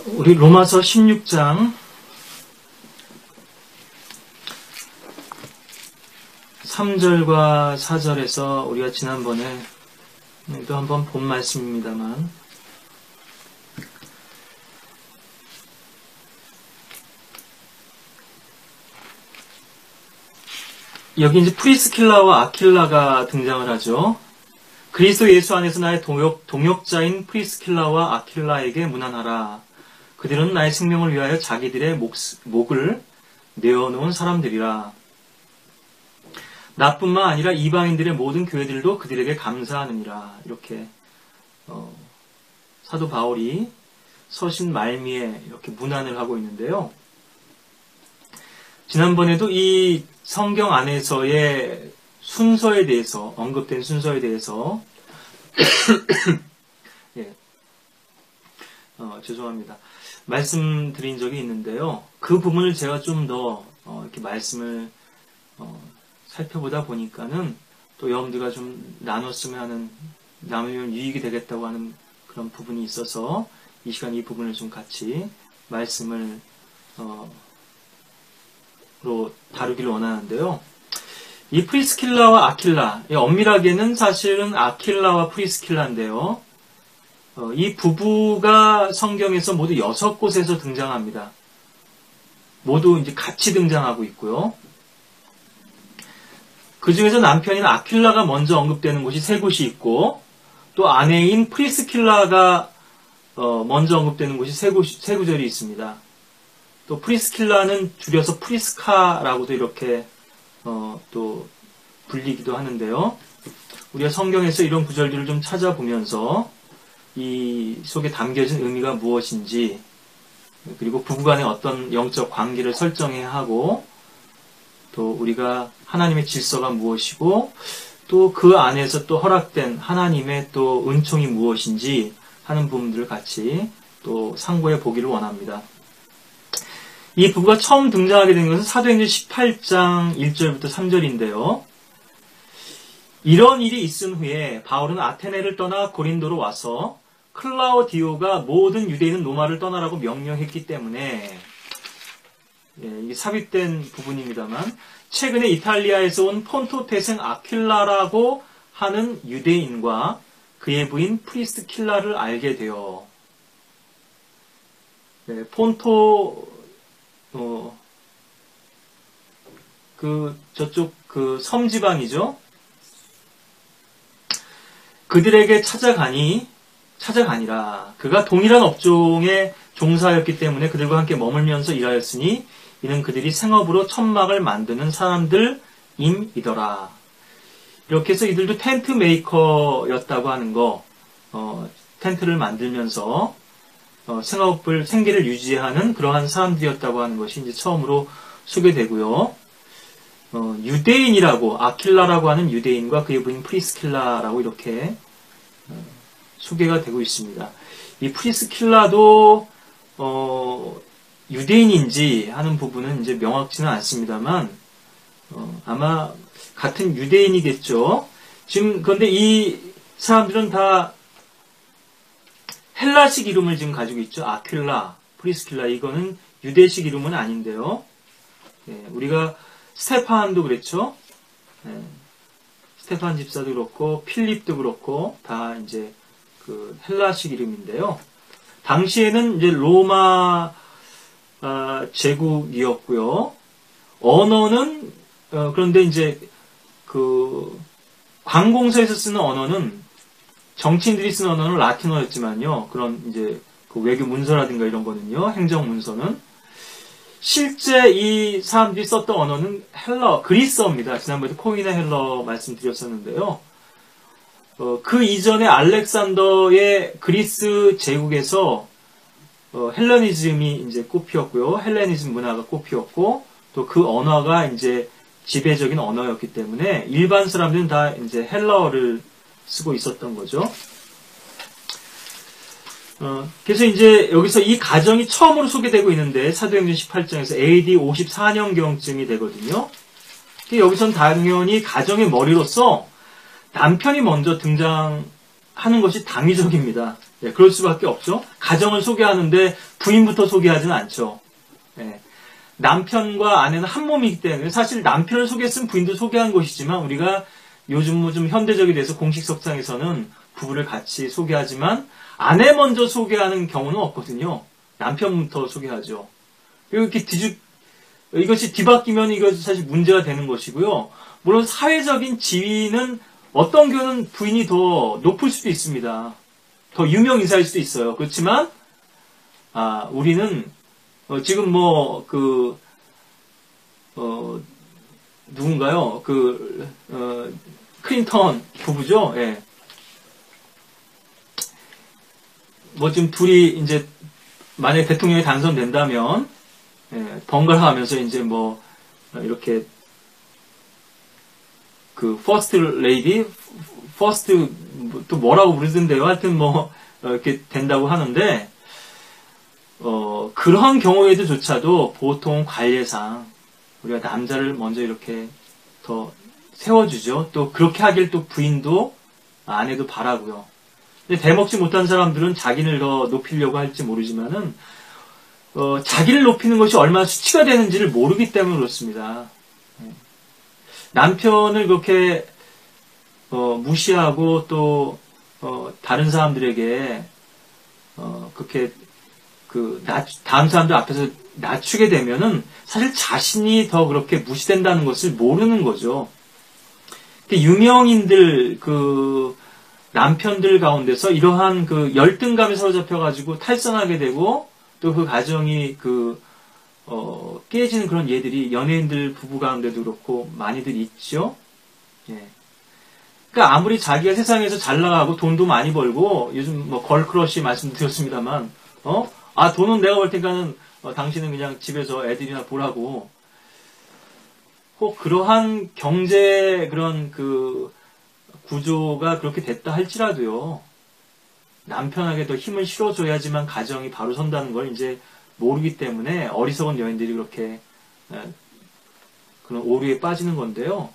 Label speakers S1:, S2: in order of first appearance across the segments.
S1: 우리 로마서 16장 3절과 4절에서 우리가 지난번에 또 한번 본 말씀입니다만 여기 이제 프리스킬라와 아킬라가 등장을 하죠. 그리스도 예수 안에서 나의 동역자인 프리스킬라와 아킬라에게 문안하라. 그들은 나의 생명을 위하여 자기들의 목을 내어놓은 사람들이라. 나뿐만 아니라 이방인들의 모든 교회들도 그들에게 감사하느니라. 이렇게 사도 바울이 서신 말미에 이렇게 문안을 하고 있는데요. 지난번에도 이 성경 안에서의 순서에 대해서, 언급된 순서에 대해서 예, 죄송합니다. 말씀드린 적이 있는데요. 그 부분을 제가 좀 더 이렇게 말씀을 살펴보다 보니까는 또 여러분들과 좀 나누면 유익이 되겠다고 하는 그런 부분이 있어서 이 시간 이 부분을 좀 같이 말씀을 로 다루기를 원하는데요. 이 프리스킬라와 아킬라, 엄밀하게는 사실은 아킬라와 프리스킬라인데요. 이 부부가 성경에서 모두 6곳에서 등장합니다. 모두 이제 같이 등장하고 있고요. 그 중에서 남편인 아킬라가 먼저 언급되는 곳이 3곳이 있고, 또 아내인 프리스킬라가 먼저 언급되는 곳이 3구절이 있습니다. 또 프리스킬라는 줄여서 프리스카라고도 이렇게 또 불리기도 하는데요. 우리가 성경에서 이런 구절들을 좀 찾아보면서 이 속에 담겨진 의미가 무엇인지, 그리고 부부간의 어떤 영적 관계를 설정해야 하고, 또 우리가 하나님의 질서가 무엇이고, 또 그 안에서 또 허락된 하나님의 또 은총이 무엇인지 하는 부분들을 같이 또 상고해 보기를 원합니다. 이 부부가 처음 등장하게 된 것은 사도행전 18장 1절부터 3절인데요. 이런 일이 있은 후에 바울은 아테네를 떠나 고린도로 와서 클라우디오가 모든 유대인은 로마를 떠나라고 명령했기 때문에, 이게 삽입된 부분입니다만, 최근에 이탈리아에서 온 폰토 태생 아킬라라고 하는 유대인과 그의 부인 프리스킬라를 알게 되어, 저쪽 섬지방이죠. 그들에게 찾아가니라. 그가 동일한 업종에 종사하였기 때문에 그들과 함께 머물면서 일하였으니 이는 그들이 생업으로 천막을 만드는 사람들임이더라. 이렇게 해서 이들도 텐트 메이커였다고 하는 거, 텐트를 만들면서 생계를 유지하는 그러한 사람들이었다고 하는 것이 이제 처음으로 소개되고요. 유대인이라고, 아킬라라고 하는 유대인과 그의 부인 프리스킬라라고 이렇게 소개가 되고 있습니다. 이 프리스킬라도 유대인인지 하는 부분은 이제 명확치는 않습니다만 아마 같은 유대인이겠죠. 지금 그런데 이 사람들은 다 헬라식 이름을 지금 가지고 있죠. 아킬라, 프리스킬라. 이거는 유대식 이름은 아닌데요. 우리가 스테판도 그랬죠. 스테판 집사도 그렇고 필립도 그렇고 다 이제 그 헬라식 이름인데요. 당시에는 이제 로마 제국이었고요. 언어는 그런데 이제 그 관공서에서 쓰는 언어는 정치인들이 쓰는 언어는 라틴어였지만요. 그런 이제 그 외교 문서라든가 이런 거는요. 행정 문서는 실제 이 사람들이 썼던 언어는 그리스어입니다. 지난번에 코인의 헬러 말씀드렸었는데요. 그 이전에 알렉산더의 그리스 제국에서 헬레니즘이 이제 꽃피었고요. 헬레니즘 문화가 꽃피었고, 또 그 언어가 이제 지배적인 언어였기 때문에 일반 사람들은 다 이제 헬라어를 쓰고 있었던 거죠. 그래서 이제 여기서 이 가정이 처음으로 소개되고 있는데 사도행전 18장에서 AD 54년경쯤이 되거든요. 여기서는 당연히 가정의 머리로서 남편이 먼저 등장하는 것이 당위적입니다. 예, 그럴 수밖에 없죠. 가정을 소개하는데 부인부터 소개하지는 않죠. 예. 남편과 아내는 한 몸이기 때문에 사실 남편을 소개했으면 부인도 소개한 것이지만 우리가 요즘 뭐 좀 현대적이 돼서 공식석상에서는 부부를 같이 소개하지만 아내 먼저 소개하는 경우는 없거든요. 남편부터 소개하죠. 그리고 이렇게 이것이 뒤바뀌면 이것이 사실 문제가 되는 것이고요. 물론 사회적인 지위는 어떤 경우는 부인이 더 높을 수도 있습니다. 더 유명 인사일 수도 있어요. 그렇지만 우리는 지금 뭐 누군가요? 클린턴 부부죠. 예. 뭐 지금 둘이 이제 만약에 대통령이 당선된다면 번갈아 가면서 이제 뭐 이렇게 퍼스트 레이디, 퍼스트 또 뭐라고 부르던데요. 하여튼 뭐 이렇게 된다고 하는데 그러한 경우에도조차도 보통 관례상 우리가 남자를 먼저 이렇게 더 세워주죠. 또 그렇게 하길 또 부인도 아내도 바라고요. 근데 대먹지 못한 사람들은 자기를 더 높이려고 할지 모르지만은 자기를 높이는 것이 얼마나 수치가 되는지를 모르기 때문에 그렇습니다. 남편을 그렇게 무시하고 또 다른 사람들에게 그렇게 다음 사람들 앞에서 낮추게 되면은 사실 자신이 더 그렇게 무시된다는 것을 모르는 거죠. 유명인들 남편들 가운데서 이러한 열등감에 사로잡혀가지고 탈선하게 되고 또 그 가정이 깨지는 그런 예들이 연예인들 부부 가운데도 그렇고 많이들 있죠. 예. 그러니까 아무리 자기가 세상에서 잘 나가고 돈도 많이 벌고 요즘 뭐 걸크러쉬 말씀드렸습니다만 돈은 내가 벌 테니까는 당신은 그냥 집에서 애들이나 보라고 꼭 그러한 경제 그런 구조가 그렇게 됐다 할지라도요. 남편에게 더 힘을 실어줘야지만 가정이 바로 선다는 걸 이제 모르기 때문에 어리석은 여인들이 그렇게 그런 오류에 빠지는 건데요.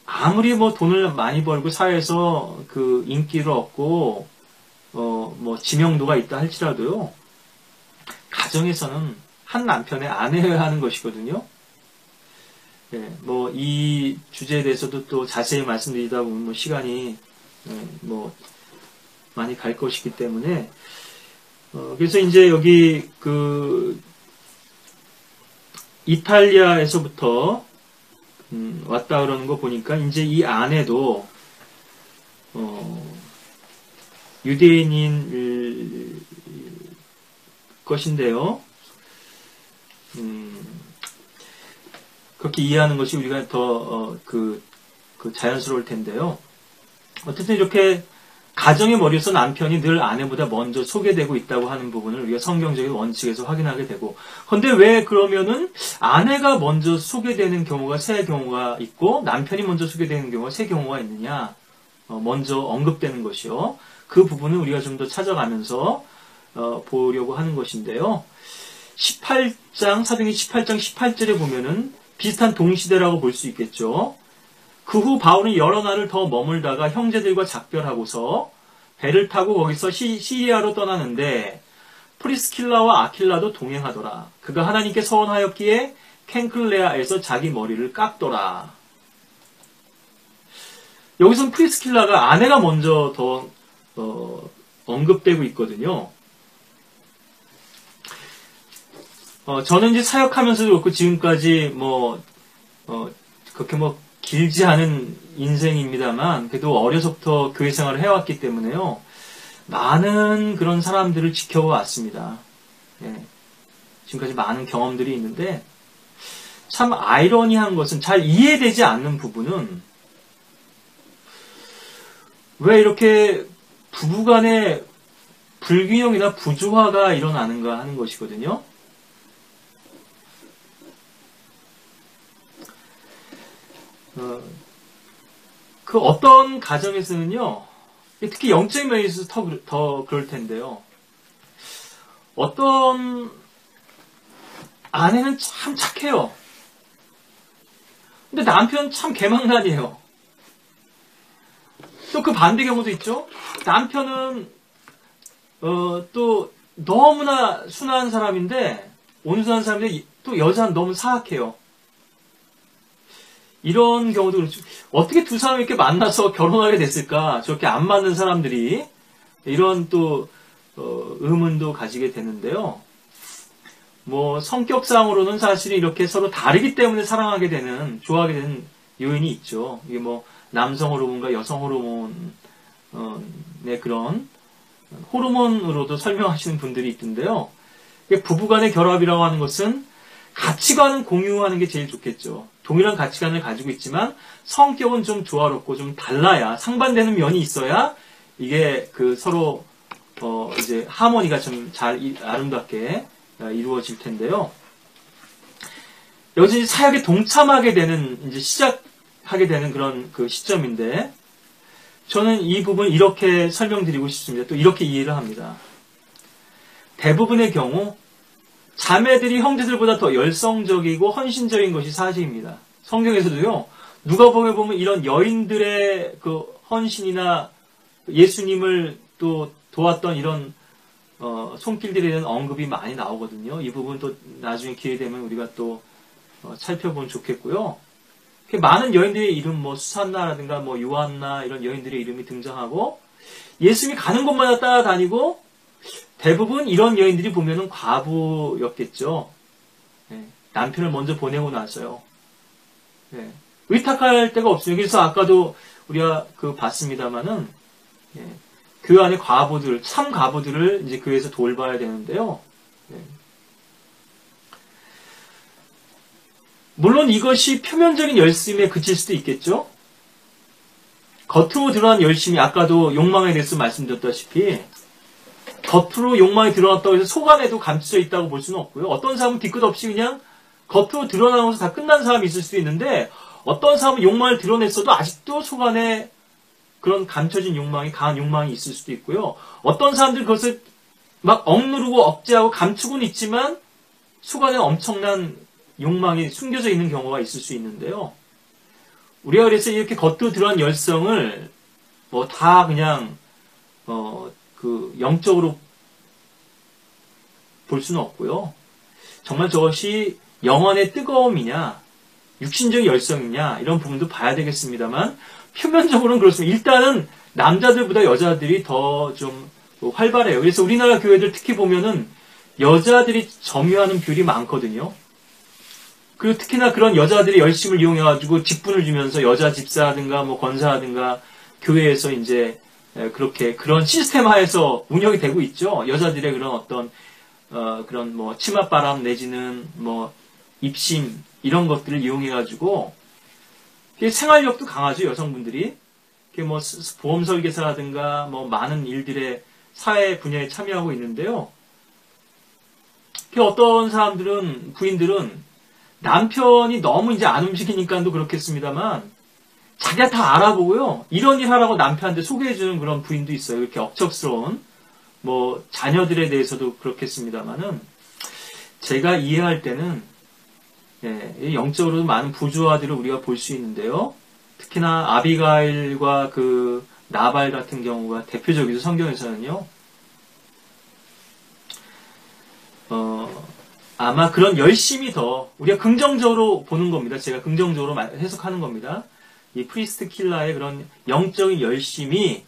S1: 아무리 뭐 돈을 많이 벌고 사회에서 인기를 얻고 뭐 지명도가 있다 할지라도요. 가정에서는 한 남편의 아내여야 하는 것이거든요. 네, 뭐 이 주제에 대해서도 또 자세히 말씀드리다 보면 뭐 시간이 뭐 많이 갈 것이기 때문에 그래서 이제 여기 이탈리아에서부터 왔다 그러는 거 보니까 이제 이 아내도 유대인인 것인데요. 그렇게 이해하는 것이 우리가 더 자연스러울 텐데요. 어쨌든 이렇게 가정의 머리에서 남편이 늘 아내보다 먼저 소개되고 있다고 하는 부분을 우리가 성경적인 원칙에서 확인하게 되고, 그런데 왜 그러면은 아내가 먼저 소개되는 경우가 세 경우가 있고 남편이 먼저 소개되는 경우가 세 경우가 있느냐? 먼저 언급되는 것이요. 그 부분은 우리가 좀 더 찾아가면서 보려고 하는 것인데요. 18장, 사도행전 18장 18절에 보면은 비슷한 동시대라고 볼 수 있겠죠. 그 후 바울은 여러 날을 더 머물다가 형제들과 작별하고서 배를 타고 거기서 시리아로 떠나는데 프리스킬라와 아킬라도 동행하더라. 그가 하나님께 서원하였기에 켄클레아에서 자기 머리를 깎더라. 여기서는 프리스킬라가 아내가 먼저 더 언급되고 있거든요. 저는 이제 사역하면서도 그렇고 지금까지 그렇게 길지 않은 인생입니다만 그래도 어려서부터 교회 생활을 해왔기 때문에요. 많은 그런 사람들을 지켜왔습니다. 예. 지금까지 많은 경험들이 있는데 참 아이러니한 것은 잘 이해되지 않는 부분은 왜 이렇게 부부간에 불균형이나 부조화가 일어나는가 하는 것이거든요. 그 어떤 가정에서는요, 특히 영적인 면에 있어서 더 그럴 텐데요. 어떤 아내는 참 착해요. 근데 남편은 참 개망난이에요. 또 그 반대 경우도 있죠. 남편은 또 너무나 순한 사람인데, 온순한 사람인데 또 여자는 너무 사악해요. 이런 경우도 그렇죠. 어떻게 두 사람이 이렇게 만나서 결혼하게 됐을까? 저렇게 안 맞는 사람들이. 이런 또 의문도 가지게 되는데요. 뭐 성격상으로는 사실 이렇게 서로 다르기 때문에 사랑하게 되는, 좋아하게 되는 요인이 있죠. 이게 뭐 남성 호르몬과 여성 호르몬의 그런 호르몬으로도 설명하시는 분들이 있던데요. 부부간의 결합이라고 하는 것은 가치관은 공유하는 게 제일 좋겠죠. 동일한 가치관을 가지고 있지만 성격은 좀 조화롭고 좀 달라야, 상반되는 면이 있어야 이게 그 서로 이제 하모니가 좀 잘 아름답게 이루어질 텐데요. 여기서 사역에 동참하게 되는, 이제 시작하게 되는 그런 그 시점인데, 저는 이 부분 이렇게 설명드리고 싶습니다. 또 이렇게 이해를 합니다. 대부분의 경우 자매들이 형제들보다 더 열성적이고 헌신적인 것이 사실입니다. 성경에서도요, 누가복음에 보면 이런 여인들의 그 헌신이나 예수님을 또 도왔던 이런 손길들에 대한 언급이 많이 나오거든요. 이 부분 또 나중에 기회 되면 우리가 또 살펴보면 좋겠고요. 많은 여인들의 이름, 뭐 수산나라든가 뭐 요한나 이런 여인들의 이름이 등장하고, 예수님이 가는 곳마다 따라다니고, 대부분 이런 여인들이 보면은 과부였겠죠. 네, 남편을 먼저 보내고 나서요. 네, 의탁할 데가 없어요. 그래서 아까도 우리가 봤습니다마는, 교회 안에 과부들, 참 과부들을 이제 교회에서 돌봐야 되는데요. 네. 물론 이것이 표면적인 열심에 그칠 수도 있겠죠. 겉으로 드러난 열심이, 아까도 욕망에 대해서 말씀드렸다시피 겉으로 욕망이 드러났다고 해서 속 안에도 감춰져 있다고 볼 수는 없고요. 어떤 사람은 뒤끝 없이 그냥 겉으로 드러나는 것에서 다 끝난 사람이 있을 수도 있는데, 어떤 사람은 욕망을 드러냈어도 아직도 속 안에 그런 감춰진 욕망이, 강한 욕망이 있을 수도 있고요. 어떤 사람들은 그것을 막 억누르고 억제하고 감추고는 있지만 속 안에 엄청난 욕망이 숨겨져 있는 경우가 있을 수 있는데요. 우리가 그래서 이렇게 겉으로 드러난 열성을 뭐 다 그냥 영적으로 볼 수는 없고요. 정말 저것이 영혼의 뜨거움이냐, 육신적인 열성이냐, 이런 부분도 봐야 되겠습니다만, 표면적으로는 그렇습니다. 일단은 남자들보다 여자들이 더 좀 활발해요. 그래서 우리나라 교회들 특히 보면은 여자들이 점유하는 비율이 많거든요. 그리고 특히나 그런 여자들이 열심을 이용해가지고 직분을 주면서 여자 집사라든가 뭐 권사라든가 교회에서 이제 그렇게 그런 시스템 하에서 운영이 되고 있죠. 여자들의 그런 어떤 그런 뭐 치맛바람 내지는 뭐 입심 이런 것들을 이용해가지고 생활력도 강하죠. 여성분들이 뭐 보험 설계사라든가 뭐 많은 일들의 사회 분야에 참여하고 있는데요. 어떤 사람들은, 부인들은 남편이 너무 이제 안 움직이니까도 그렇겠습니다만 자기가 다 알아보고요, 이런 일 하라고 남편한테 소개해주는 그런 부인도 있어요. 이렇게 억척스러운 뭐 자녀들에 대해서도 그렇겠습니다만은, 제가 이해할 때는 영적으로 많은 부조화들을 우리가 볼 수 있는데요. 특히나 아비가일과 그 나발 같은 경우가 대표적이죠. 성경에서는요. 아마 그런 열심이 더 우리가 긍정적으로 보는 겁니다. 제가 긍정적으로 해석하는 겁니다. 이 프리스트 킬라의 그런 영적인 열심이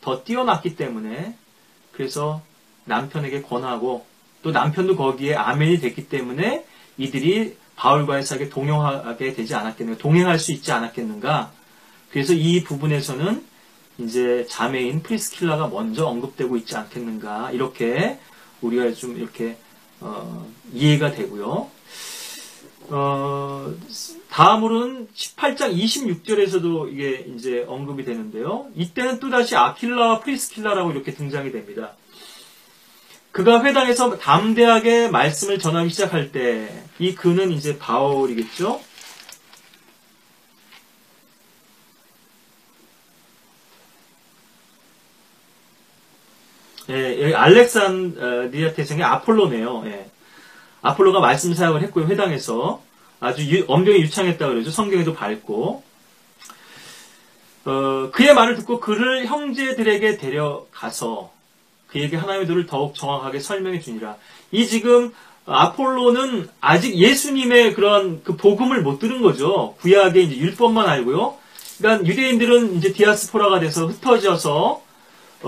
S1: 더 뛰어났기 때문에, 그래서 남편에게 권하고 또 남편도 거기에 아멘이 됐기 때문에 이들이 바울과의 사역에 동행하게 되지 않았겠는가, 동행할 수 있지 않았겠는가. 그래서 이 부분에서는 이제 자매인 프리스킬라가 먼저 언급되고 있지 않겠는가, 이렇게 우리가 좀 이렇게 이해가 되고요. 다음으로는 18장 26절에서도 이게 이제 언급이 되는데요. 이때는 또다시 아킬라와 프리스킬라라고 이렇게 등장이 됩니다. 그가 회당에서 담대하게 말씀을 전하기 시작할 때, 이 그는 이제 바울이겠죠? 여기 알렉산드리아 태생의 아폴로네요. 아폴로가 말씀 사역을 했고요. 회당에서 아주 엄경히 유창했다고 그러죠. 성경에도 밝고. 그의 말을 듣고 그를 형제들에게 데려가서 그에게 하나님의 도를 더욱 정확하게 설명해 주니라. 이 지금 아폴로는 아직 예수님의 그런 그 복음을 못 들은 거죠. 구약의 이제 율법만 알고요. 그러니까 유대인들은 이제 디아스포라가 돼서 흩어져서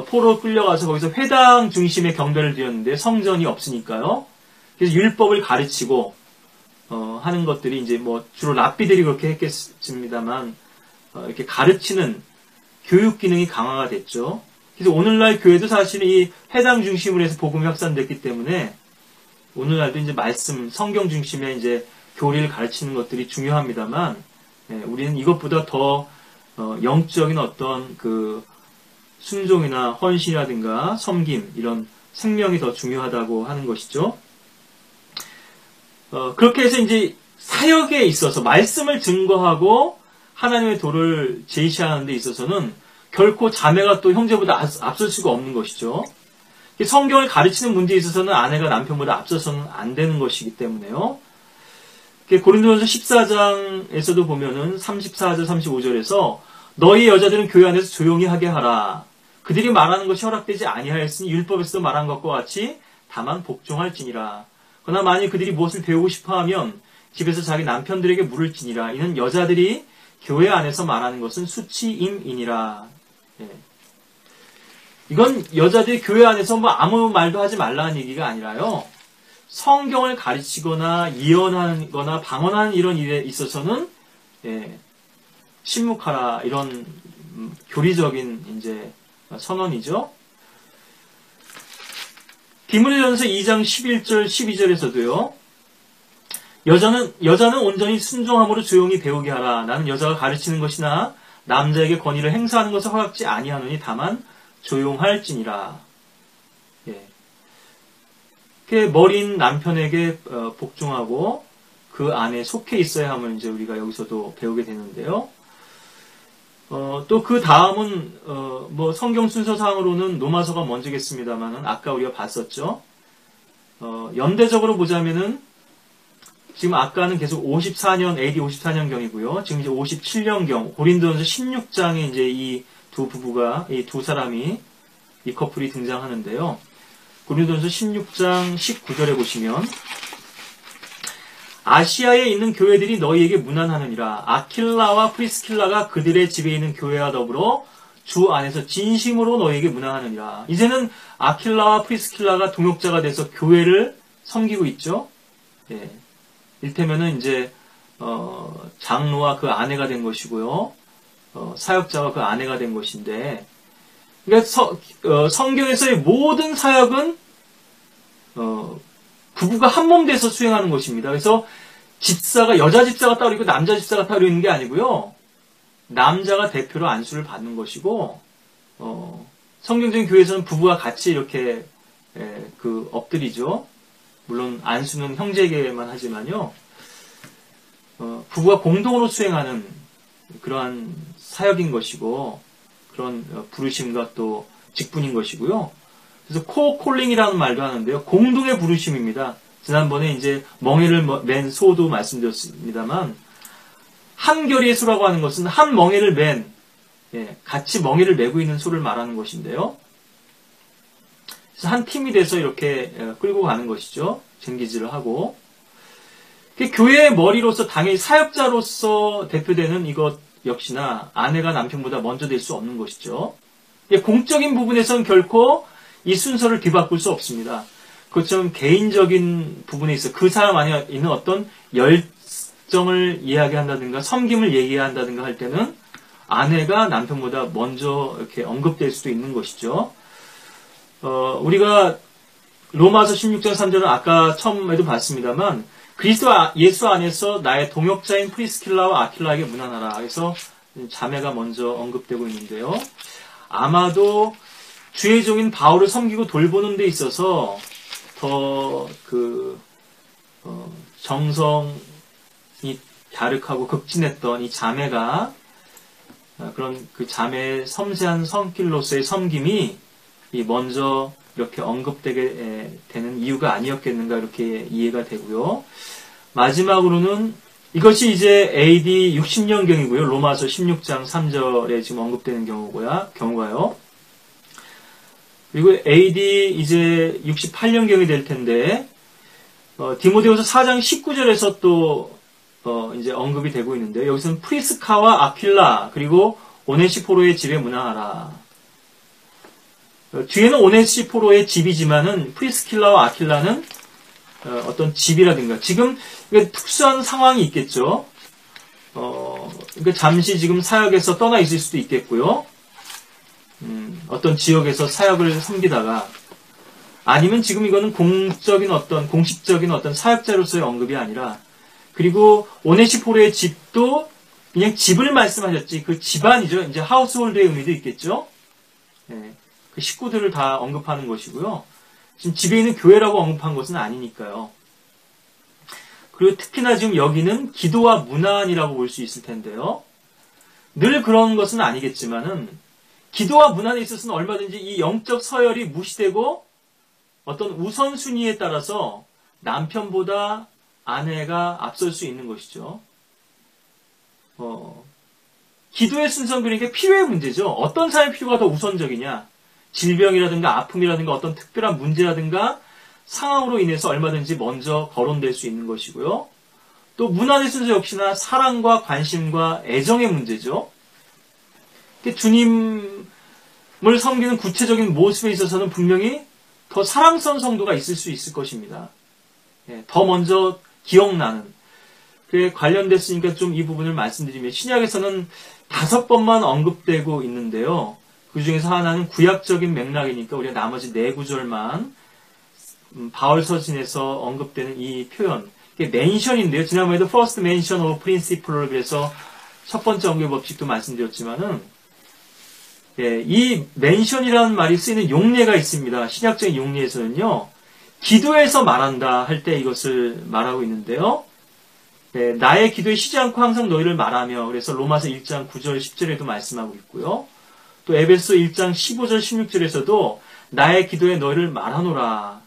S1: 포로 끌려가서 거기서 회당 중심의 경배를 드렸는데 성전이 없으니까요. 그래서 율법을 가르치고 하는 것들이 이제 뭐 주로 랍비들이 그렇게 했겠습니다만 이렇게 가르치는 교육 기능이 강화가 됐죠. 그래서 오늘날 교회도 사실 이 회당 중심으로 해서 복음이 확산됐기 때문에 오늘날도 이제 말씀, 성경 중심의 이제 교리를 가르치는 것들이 중요합니다만, 우리는 이것보다 더 영적인 어떤 그 순종이나 헌신이라든가 섬김, 이런 생명이 더 중요하다고 하는 것이죠. 그렇게 해서 이제 사역에 있어서 말씀을 증거하고 하나님의 도를 제시하는 데 있어서는 결코 자매가 또 형제보다 앞설 수가 없는 것이죠. 성경을 가르치는 문제에 있어서는 아내가 남편보다 앞서서는 안 되는 것이기 때문에요. 고린도전서 14장에서도 보면은 34절, 35절에서 너희 여자들은 교회 안에서 조용히 하게 하라. 그들이 말하는 것이 허락되지 아니하였으니 율법에서 말한 것과 같이 다만 복종할지니라. 그러나 만일 그들이 무엇을 배우고 싶어하면 집에서 자기 남편들에게 물을지니라. 이는 여자들이 교회 안에서 말하는 것은 수치임이니라. 이건 여자들이 교회 안에서 뭐 아무 말도 하지 말라는 얘기가 아니라요. 성경을 가르치거나 예언하거나 방언하는 이런 일에 있어서는 침묵하라 이런 교리적인 이제 선언이죠. 디모데전서 2장 11절 12절에서도요. 여자는 온전히 순종함으로 조용히 배우게 하라. 나는 여자가 가르치는 것이나 남자에게 권위를 행사하는 것을 허락지 아니하노니 다만 조용할지니라. 머린 남편에게 복종하고 그 안에 속해 있어야 함을 이제 우리가 여기서도 배우게 되는데요. 또 그 다음은 뭐 성경 순서상으로는 로마서가 먼저겠습니다만은 아까 우리가 봤었죠. 연대적으로 보자면은 지금 아까는 계속 54년 AD 54년경이고요. 지금 이제 57년경 고린도전서 16장에 이제 이 두 부부가 이 두 사람이 이 커플이 등장하는데요. 고린도전서 16장 19절에 보시면 아시아에 있는 교회들이 너희에게 문안하느니라. 아킬라와 프리스킬라가 그들의 집에 있는 교회와 더불어 주 안에서 진심으로 너희에게 문안하느니라. 이제는 아킬라와 프리스킬라가 동역자가 돼서 교회를 섬기고 있죠. 일테면은 이제 장로와 그 아내가 된 것이고요. 사역자와 그 아내가 된 것인데, 그러니까 성경에서의 모든 사역은 부부가 한 몸 돼서 수행하는 것입니다. 그래서 집사가 여자 집사가 따로 있고 남자 집사가 따로 있는 게 아니고요. 남자가 대표로 안수를 받는 것이고, 성경적인 교회에서는 부부가 같이 이렇게 엎드리죠. 물론 안수는 형제에게만 하지만요. 부부가 공동으로 수행하는 그러한 사역인 것이고 그런 부르심과 또 직분인 것이고요. 그래서 코콜링이라는 말도 하는데요. 공동의 부르심입니다. 지난번에 이제 멍에를 맨 소도 말씀드렸습니다만 한결의 소라고 하는 것은 한 멍에를 같이 멍에를 메고 있는 소를 말하는 것인데요. 그래서 한 팀이 돼서 이렇게 끌고 가는 것이죠. 쟁기질을 하고. 교회의 머리로서 당연히 사역자로서 대표되는 이것 역시나 아내가 남편보다 먼저 될 수 없는 것이죠. 공적인 부분에서는 결코 이 순서를 뒤바꿀 수 없습니다. 그것처럼 개인적인 부분에 있어 그 사람 안에 있는 어떤 열정을 이야기한다든가 섬김을 얘기한다든가 할 때는 아내가 남편보다 먼저 이렇게 언급될 수도 있는 것이죠. 우리가 로마서 16장 3절은 아까 처음에도 봤습니다만 그리스도 예수 안에서 나의 동역자인 프리스킬라와 아킬라에게 문안하라. 그래서 자매가 먼저 언급되고 있는데요. 아마도 주의 종인 바울을 섬기고 돌보는 데 있어서 더 정성이 갸륵하고 극진했던 이 자매가 그런 그 자매의 섬세한 성길로서의 섬김이 먼저 이렇게 언급되게 되는 이유가 아니었겠는가 이렇게 이해가 되고요. 마지막으로는 이것이 이제 AD 60년경이고요. 로마서 16장 3절에 지금 언급되는 경우가요. 그리고 AD 이제 68년경이 될 텐데, 디모데후서 4장 19절에서 또 이제 언급이 되고 있는데요. 여기서는 프리스카와 아킬라 그리고 오네시포로의 집에 문안하라. 뒤에는 오네시포로의 집이지만은 프리스킬라와 아킬라는 어떤 집이라든가 지금 특수한 상황이 있겠죠. 그러니까 잠시 지금 사역에서 떠나 있을 수도 있겠고요. 어떤 지역에서 사역을 섬기다가 아니면 지금 이거는 공식적인 어떤 사역자로서의 언급이 아니라 그리고 오네시포로의 집도 그냥 집을 말씀하셨지 그 집안이죠. 이제 하우스홀드의 의미도 있겠죠. 네, 그 식구들을 다 언급하는 것이고요. 지금 집에 있는 교회라고 언급한 것은 아니니까요. 그리고 특히나 지금 여기는 기도와 문안이라고 볼 수 있을 텐데요. 늘 그런 것은 아니겠지만은 기도와 문안에 있어서는 얼마든지 이 영적 서열이 무시되고 어떤 우선순위에 따라서 남편보다 아내가 앞설 수 있는 것이죠. 기도의 순서는 그러니까 필요의 문제죠. 어떤 사람의 필요가 더 우선적이냐. 질병이라든가 아픔이라든가 어떤 특별한 문제라든가 상황으로 인해서 얼마든지 먼저 거론될 수 있는 것이고요. 또 문안의 순서 역시나 사랑과 관심과 애정의 문제죠. 주님을 섬기는 구체적인 모습에 있어서는 분명히 더 사랑스러운 성도가 있을 수 있을 것입니다. 더 먼저 기억나는. 그에 관련됐으니까 좀 이 부분을 말씀드리면 신약에서는 5번만 언급되고 있는데요. 그 중에서 하나는 구약적인 맥락이니까 우리가 나머지 4구절만 바울 서신에서 언급되는 이 표현. 이게 mention인데요. 지난번에도 first mention of principle를 그래서 첫 번째 언급 법칙도 말씀드렸지만은 이 mention이라는 말이 쓰이는 용례가 있습니다. 신약적인 용례에서는요. 기도에서 말한다 할 때 이것을 말하고 있는데요. 나의 기도에 쉬지 않고 항상 너희를 말하며 그래서 로마서 1장 9절 10절에도 말씀하고 있고요. 또 에베소 1장 15절 16절에서도 나의 기도에 너희를 말하노라.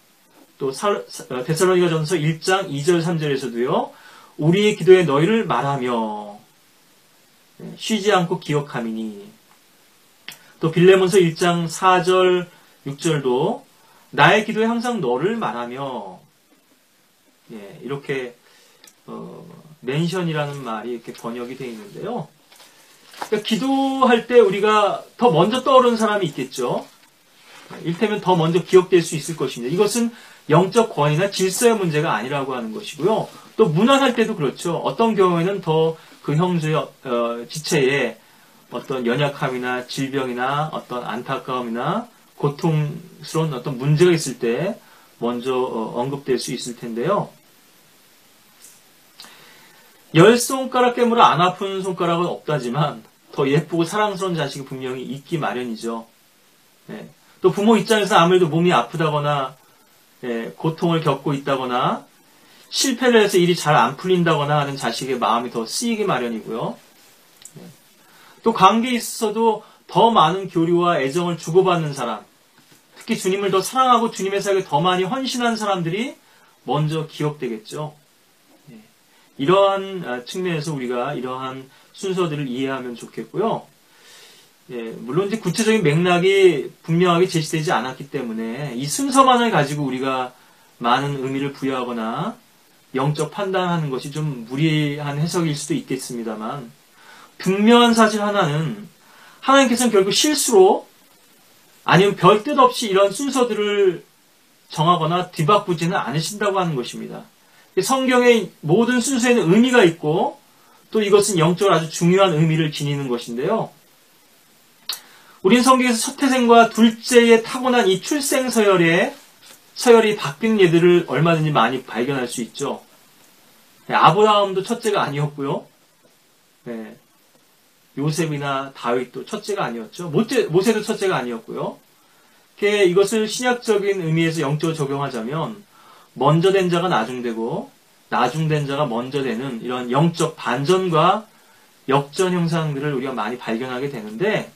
S1: 또 데살로니가전서 1장 2절 3절에서도요. 우리의 기도에 너희를 말하며 쉬지 않고 기억함이니. 또 빌레몬서 1장 4절 6절도 나의 기도에 항상 너를 말하며 이렇게 멘션이라는 말이 이렇게 번역이 되어 있는데요. 그러니까 기도할 때 우리가 더 먼저 떠오르는 사람이 있겠죠. 이를테면 더 먼저 기억될 수 있을 것입니다. 이것은 영적 권위나 질서의 문제가 아니라고 하는 것이고요. 또 문안할 때도 그렇죠. 어떤 경우에는 더 그 형제의 지체에 어떤 연약함이나 질병이나 어떤 안타까움이나 고통스러운 어떤 문제가 있을 때 먼저 언급될 수 있을 텐데요. 10손가락 깨물어 안 아픈 손가락은 없다지만 더 예쁘고 사랑스러운 자식이 분명히 있기 마련이죠. 또 부모 입장에서 아무래도 몸이 아프다거나 고통을 겪고 있다거나 실패를 해서 일이 잘 안 풀린다거나 하는 자식의 마음이 더 쓰이기 마련이고요. 또 관계에 있어서도 더 많은 교류와 애정을 주고받는 사람, 특히 주님을 더 사랑하고 주님의 사역에 더 많이 헌신한 사람들이 먼저 기억되겠죠. 이러한 측면에서 우리가 이러한 순서들을 이해하면 좋겠고요. 물론 이제 구체적인 맥락이 분명하게 제시되지 않았기 때문에 이 순서만을 가지고 우리가 많은 의미를 부여하거나 영적 판단하는 것이 좀 무리한 해석일 수도 있겠습니다만 분명한 사실 하나는 하나님께서는 결국 실수로 아니면 별 뜻 없이 이런 순서들을 정하거나 뒤바꾸지는 않으신다고 하는 것입니다. 성경의 모든 순서에는 의미가 있고 또 이것은 영적으로 아주 중요한 의미를 지니는 것인데요. 우린 성경에서 첫 태생과 둘째에 타고난 이 출생 서열이 바뀌는 예들을 얼마든지 많이 발견할 수 있죠. 아브라함도 첫째가 아니었고요. 요셉이나 다윗도 첫째가 아니었죠. 모세도 첫째가 아니었고요. 이것을 신약적인 의미에서 영적으로 적용하자면 먼저 된 자가 나중되고 나중된 자가 먼저 되는 이런 영적 반전과 역전 형상들을 우리가 많이 발견하게 되는데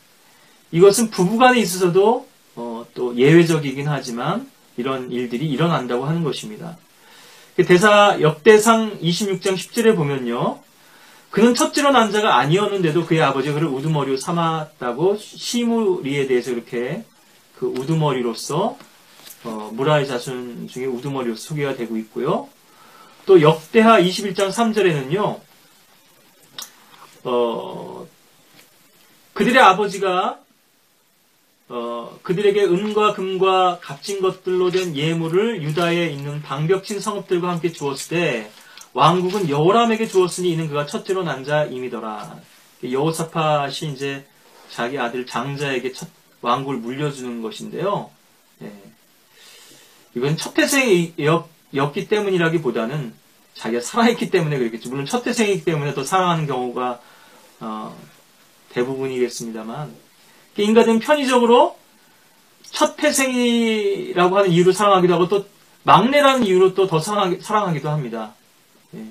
S1: 이것은 부부간에 있어서도 또 예외적이긴 하지만 이런 일들이 일어난다고 하는 것입니다. 대사 역대상 26장 10절에 보면요. 그는 첫째로 난 자가 아니었는데도 그의 아버지가 그를 우두머리로 삼았다고 시므리에 대해서 이렇게 그 우두머리로서 무라의 자손 중에 우두머리로서 소개가 되고 있고요. 또 역대하 21장 3절에는요. 그들의 아버지가 그들에게 은과 금과 값진 것들로 된 예물을 유다에 있는 방벽친 성읍들과 함께 주었을 때 왕국은 여호람에게 주었으니 이는 그가 첫째로 난 자임이더라. 여호사밧이 이제 자기 아들 장자에게 첫 왕국을 물려주는 것인데요. 예. 이건 첫 태생이었기 때문이라기보다는 자기가 살아있기 때문에 그렇겠죠. 물론 첫 태생이기 때문에 더 사랑하는 경우가 대부분이겠습니다만, 인간은 편의적으로 첫 태생이라고 하는 이유로 사랑하기도 하고 또 막내라는 이유로 또 더 사랑하기도 합니다. 예.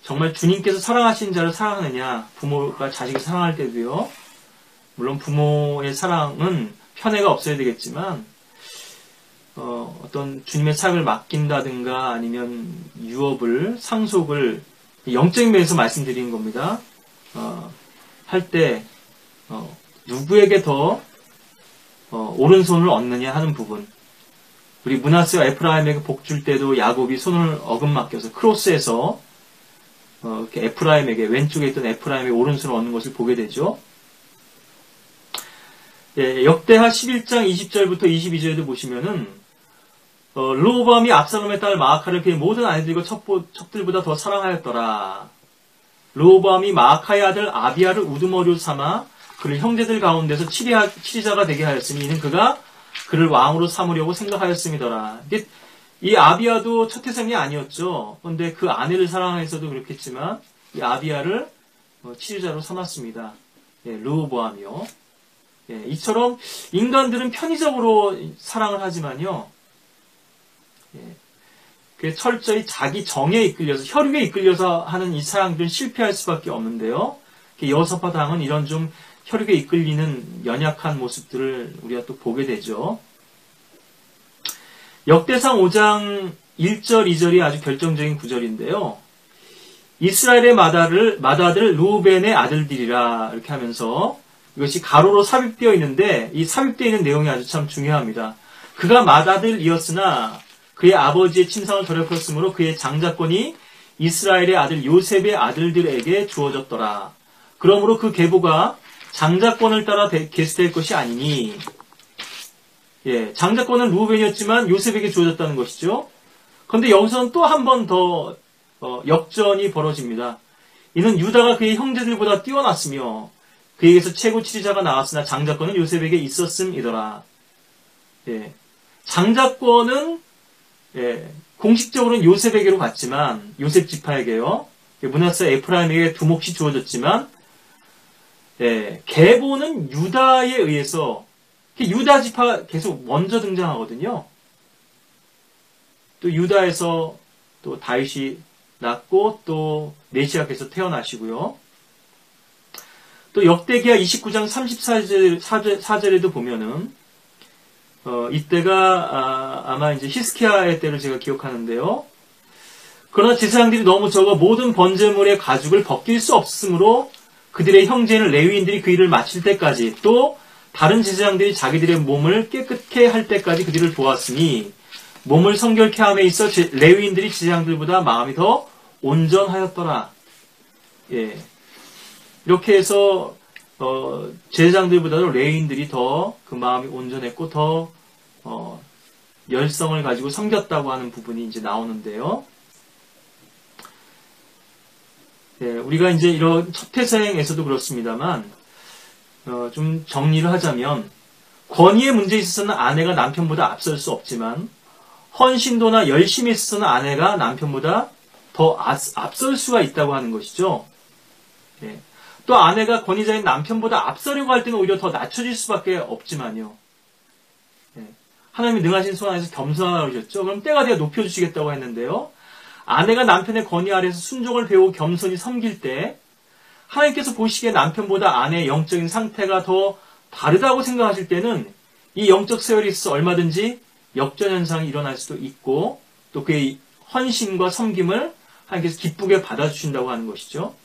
S1: 정말 주님께서 사랑하신 자를 사랑하느냐, 부모가 자식을 사랑할 때도요. 물론 부모의 사랑은 편애가 없어야 되겠지만 어떤 주님의 사역을 맡긴다든가 아니면 유업을 상속을 영적인 면에서 말씀드리는 겁니다. 할 때 누구에게 더 오른손을 얻느냐 하는 부분. 우리 므낫세와 에프라임에게 복 줄 때도 야곱이 손을 어긋맡겨서 크로스에서 이렇게 에프라임에게 왼쪽에 있던 에프라임의 오른손을 얻는 것을 보게 되죠. 예, 역대하 11장 20절부터 22절에도 보시면은 르호보암이 압살롬의 딸 마아카를 그의 모든 아내들과 척들보다 더 사랑하였더라. 르호보암이 마아카의 아들 아비야를 우두머리로 삼아 그를 형제들 가운데서 치리자가 되게 하였으니 이는 그가 그를 왕으로 삼으려고 생각하였음이더라. 이 아비야도 첫 태생이 아니었죠. 그런데 그 아내를 사랑해서도 그렇겠지만 이 아비야를 치리자로 삼았습니다. 예, 르호보암이요. 예, 이처럼 인간들은 편의적으로 사랑을 하지만요. 예, 그 철저히 자기 정에 이끌려서 혈육에 이끌려서 하는 이 사랑들은 실패할 수밖에 없는데요. 여호사밧 왕은 이런 좀 혈육에 이끌리는 연약한 모습들을 우리가 또 보게 되죠. 역대상 5장 1절, 2절이 아주 결정적인 구절인데요. 이스라엘의 맏아들 르우벤의 아들들이라 이렇게 하면서 이것이 가로로 삽입되어 있는데 이 삽입되어 있는 내용이 아주 참 중요합니다. 그가 맏아들이었으나 그의 아버지의 침상을 더럽혔으므로 그의 장자권이 이스라엘의 아들 요셉의 아들들에게 주어졌더라. 그러므로 그 계보가 장자권을 따라 계수될 것이 아니니, 예, 장자권은 루벤이었지만 요셉에게 주어졌다는 것이죠. 그런데 여기서는 또 한 번 더 역전이 벌어집니다. 이는 유다가 그의 형제들보다 뛰어났으며 그에게서 최고 치리자가 나왔으나 장자권은 요셉에게 있었음이더라. 예, 장자권은 공식적으로는 요셉에게로 갔지만 요셉 지파에게요. 므낫세 에프라임에게 두 몫이 주어졌지만 계보는 유다에 의해서 유다 지파 계속 먼저 등장하거든요. 또 유다에서 또 다윗이 낳고 또 메시아께서 태어나시고요. 또 역대기하 29장 34절에도 보면은 이때가 아마 이제 히스키야의 때를 제가 기억하는데요. 그러나 제사장들이 너무 적어 모든 번제물의 가죽을 벗길 수 없으므로 그들의 형제인 레위인들이 그 일을 마칠 때까지 또 다른 제사장들이 자기들의 몸을 깨끗게 할 때까지 그들을 도왔으니 몸을 성결케 함에 있어 레위인들이 제사장들보다 마음이 더 온전하였더라. 예. 이렇게 해서 제사장들보다도 레위인들이 더 그 마음이 온전했고 더 열성을 가지고 섬겼다고 하는 부분이 이제 나오는데요. 예, 우리가 이제 이런 첫 태생에서도 그렇습니다만 좀 정리를 하자면 권위의 문제에 있어서는 아내가 남편보다 앞설 수 없지만 헌신도나 열심에 있어서는 아내가 남편보다 더 앞설 수가 있다고 하는 것이죠. 예. 또 아내가 권위자인 남편보다 앞서려고 할 때는 오히려 더 낮춰질 수밖에 없지만요. 예. 하나님이 능하신 손 안에서 겸손하라고 그러셨죠. 그럼 때가 되어 높여주시겠다고 했는데요. 아내가 남편의 권위 아래에서 순종을 배우고 겸손히 섬길 때 하나님께서 보시기에 남편보다 아내의 영적인 상태가 더 다르다고 생각하실 때는 이 영적 세월이 있어서 얼마든지 역전현상이 일어날 수도 있고 또 그의 헌신과 섬김을 하나님께서 기쁘게 받아주신다고 하는 것이죠.